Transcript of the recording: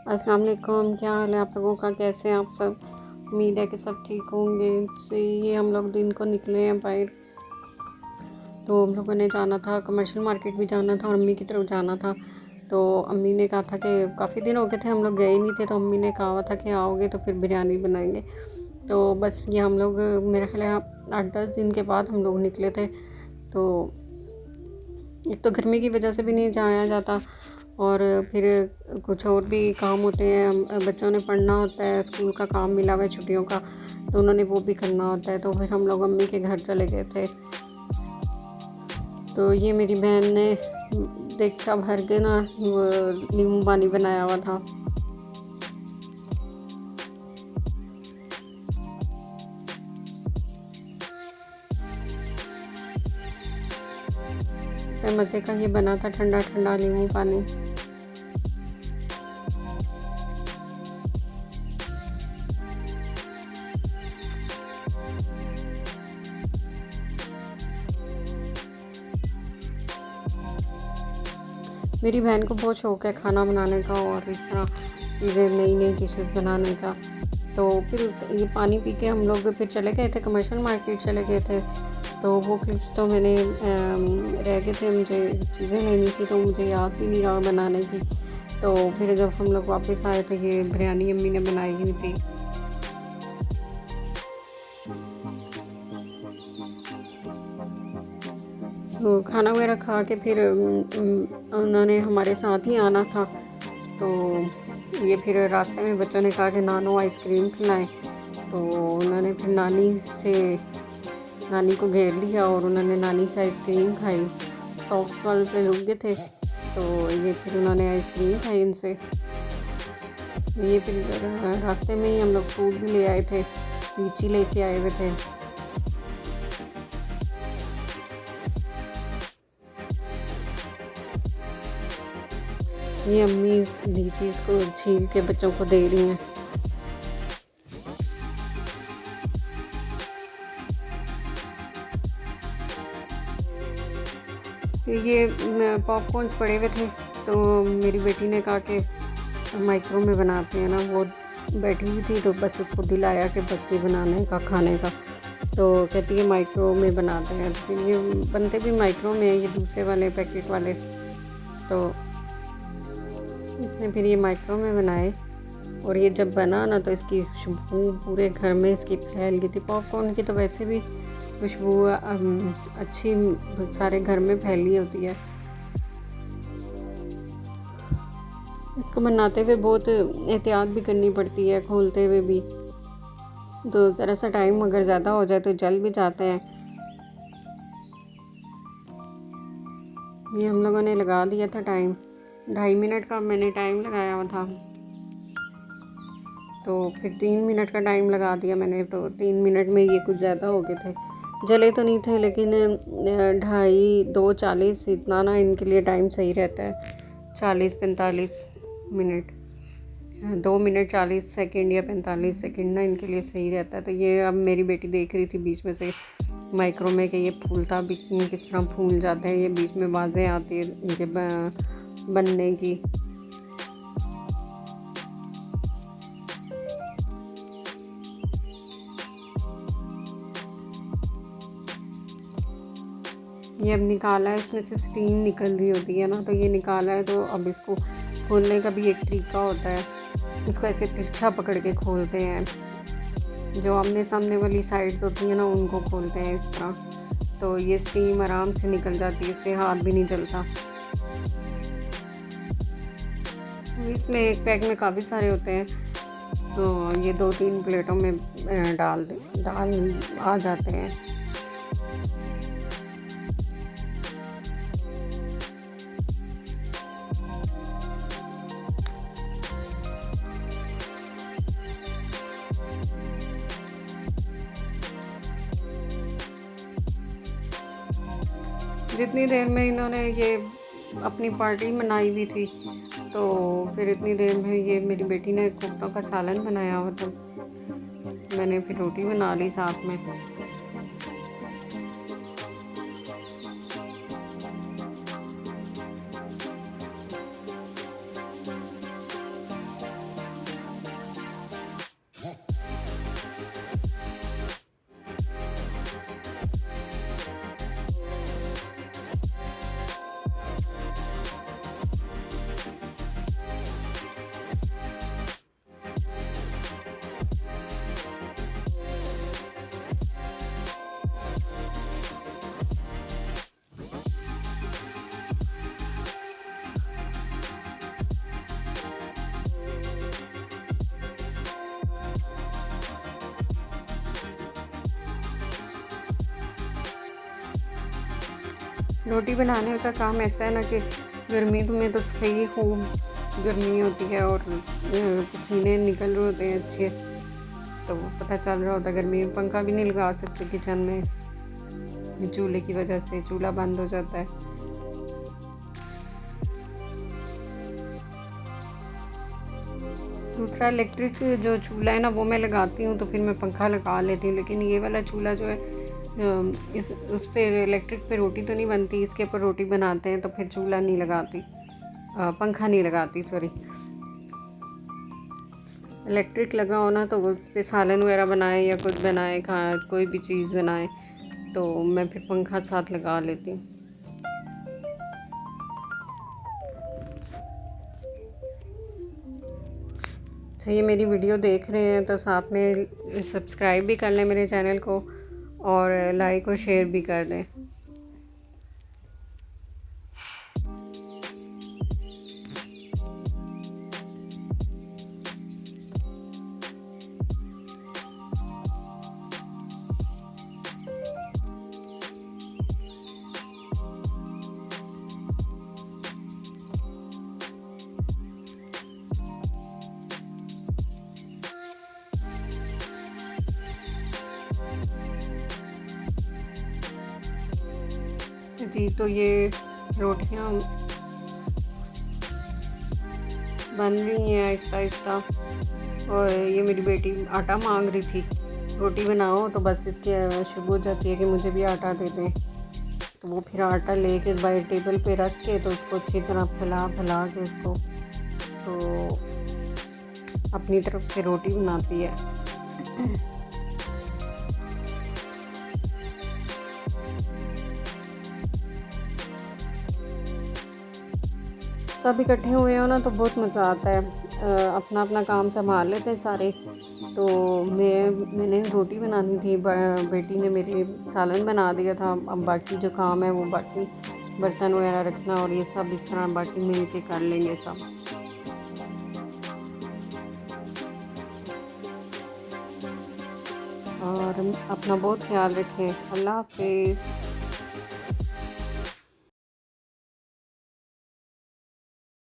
अस्सलाम वालेकुम, क्या हाल है आप लोगों का? कैसे हैं आप सब? उम्मीद है कि सब ठीक होंगे। से ये हम लोग दिन को निकले हैं बाहर। तो हम लोगों ने जाना था, कमर्शियल मार्केट भी जाना था और अम्मी की तरफ जाना था। तो अम्मी ने कहा था कि काफ़ी दिन हो गए थे हम लोग गए नहीं थे, तो अम्मी ने कहा हुआ था कि आओगे तो फिर बिरयानी बनाएंगे। तो बस ये हम लोग मेरा ख्याल है 8-10 दिन के बाद हम लोग निकले थे। तो एक तो गर्मी की वजह से भी नहीं जाया जाता, और फिर कुछ और भी काम होते हैं, बच्चों ने पढ़ना होता है, स्कूल का काम मिला हुआ है छुट्टियों का, तो उन्होंने वो भी करना होता है। तो फिर हम लोग अम्मी के घर चले गए थे। तो ये मेरी बहन ने देगचा भर के ना वो नींबू पानी बनाया हुआ था। तो मज़े का ये बना था, ठंडा ठंडा नींबू पानी। मेरी बहन को बहुत शौक़ है खाना बनाने का और इस तरह चीज़ें नई नई डिशेस बनाने का। तो फिर ये पानी पी के हम लोग फिर चले गए थे, कमर्शियल मार्केट चले गए थे। तो वो क्लिप्स तो मैंने रह गए थे, मुझे चीज़ें लेनी थी तो मुझे याद भी नहीं रहा बनाने की। तो फिर जब हम लोग वापस आए थे, ये बिरयानी अम्मी ने बनाई हुई थी। तो खाना वगैरह खा के फिर उन्होंने हमारे साथ ही आना था। तो ये फिर रास्ते में बच्चों ने कहा कि नानो आइसक्रीम खिलाएं। तो उन्होंने फिर नानी को घेर लिया और उन्होंने नानी से आइसक्रीम खाई। सॉफ्ट वाले पे रुक गए थे, तो ये फिर उन्होंने आइसक्रीम खाई इनसे। ये फिर रास्ते में ही हम लोग फ्रूट भी ले आए थे, लीची लेके आए हुए थे। ये अम्मी लीची इसको छील के बच्चों को दे रही हैं। ये पॉपकॉर्न्स पड़े हुए थे, तो मेरी बेटी ने कहा कि माइक्रो में बनाते हैं ना। वो बैठी हुई थी तो बस इसको दिलाया कि बस ये बनाने का, खाने का। तो कहती है माइक्रो में बनाते हैं। तो फिर ये बनते भी माइक्रो में है, ये दूसरे वाले पैकेट वाले। तो इसने फिर ये माइक्रो में बनाए, और ये जब बना ना तो इसकी खुशबू पूरे घर में इसकी फैल गई थी। पॉपकॉर्न की तो वैसे भी खुशबू अच्छी सारे घर में फैली होती है। इसको बनाते हुए बहुत एहतियात भी करनी पड़ती है, खोलते हुए भी। तो ज़रा सा टाइम अगर ज़्यादा हो जाए तो जल भी जाते हैं। ये हम लोगों ने लगा दिया था टाइम, 2.5 मिनट का मैंने टाइम लगाया हुआ था। तो फिर 3 मिनट का टाइम लगा दिया मैंने, तो 3 मिनट में ये कुछ ज़्यादा हो गए थे। जले तो नहीं थे, लेकिन 2:40 इतना ना इनके लिए टाइम सही रहता है। 40-45 मिनट, 2 मिनट 40 सेकंड या 45 सेकंड ना इनके लिए सही रहता है। तो ये अब मेरी बेटी देख रही थी बीच में से माइक्रो में कि ये फूलता भी किस तरह फूल जाते हैं। ये बीच में आवाज़ें आती है इनके बनने की। ये अब निकाला है, इसमें से स्टीम निकल रही होती है ना, तो ये निकाला है। तो अब इसको खोलने का भी एक तरीका होता है। इसको ऐसे तिरछा पकड़ के खोलते हैं, जो आमने सामने वाली साइड्स होती हैं ना उनको खोलते हैं इस तरह। तो ये स्टीम आराम से निकल जाती है, इससे हाथ भी नहीं जलता। इसमें एक पैक में काफ़ी सारे होते हैं, तो ये 2-3 प्लेटों में डाल आ जाते हैं। जितनी देर में इन्होंने ये अपनी पार्टी मनाई हुई थी, तो फिर इतनी देर में ये मेरी बेटी ने कोफ्तों का सालन बनाया हुआ था। मैंने फिर रोटी बना ली साथ में। रोटी बनाने का काम ऐसा है ना कि गर्मी में तो सही खूब गर्मी होती है और पसीने निकल रहे होते हैं अच्छे, तो पता चल रहा होता है गर्मी में। पंखा भी नहीं लगा सकते किचन में, चूल्हे की वजह से चूल्हा बंद हो जाता है। दूसरा इलेक्ट्रिक जो चूल्हा है ना वो मैं लगाती हूँ तो फिर मैं पंखा लगा लेती हूँ, लेकिन ये वाला चूल्हा जो है इस उस पर इलेक्ट्रिक पे रोटी तो नहीं बनती, इसके ऊपर रोटी बनाते हैं तो फिर चूल्हा नहीं लगाती, पंखा नहीं लगाती सॉरी। इलेक्ट्रिक लगा हो ना तो उस पर सालन वगैरह बनाए या कुछ बनाए, खा कोई भी चीज़ बनाए तो मैं फिर पंखा साथ लगा लेती हूँ। तो ये मेरी वीडियो देख रहे हैं तो साथ में सब्सक्राइब भी कर लें मेरे चैनल को और लाइक और शेयर भी कर दें। जी तो ये रोटियां बन रही हैं आहिस्ता आहिस्ता, और ये मेरी बेटी आटा मांग रही थी, रोटी बनाओ तो बस इसके शुरू हो जाती है कि मुझे भी आटा दे दें। तो वो फिर आटा लेके बाई टेबल पे रख के तो उसको अच्छी तरह फैला के उसको तो अपनी तरफ से रोटी बनाती है। सब इकट्ठे हुए हो ना तो बहुत मज़ा आता है, अपना अपना काम संभाल लेते हैं सारे। तो मैंने रोटी बनानी थी, बेटी ने मेरी सालन बना दिया था, अब बाकी जो काम है वो बाकी बर्तन वगैरह रखना और ये सब इस तरह बाकी मिल के कर लेंगे सब। और अपना बहुत ख्याल रखें। अल्लाह हाफिज़।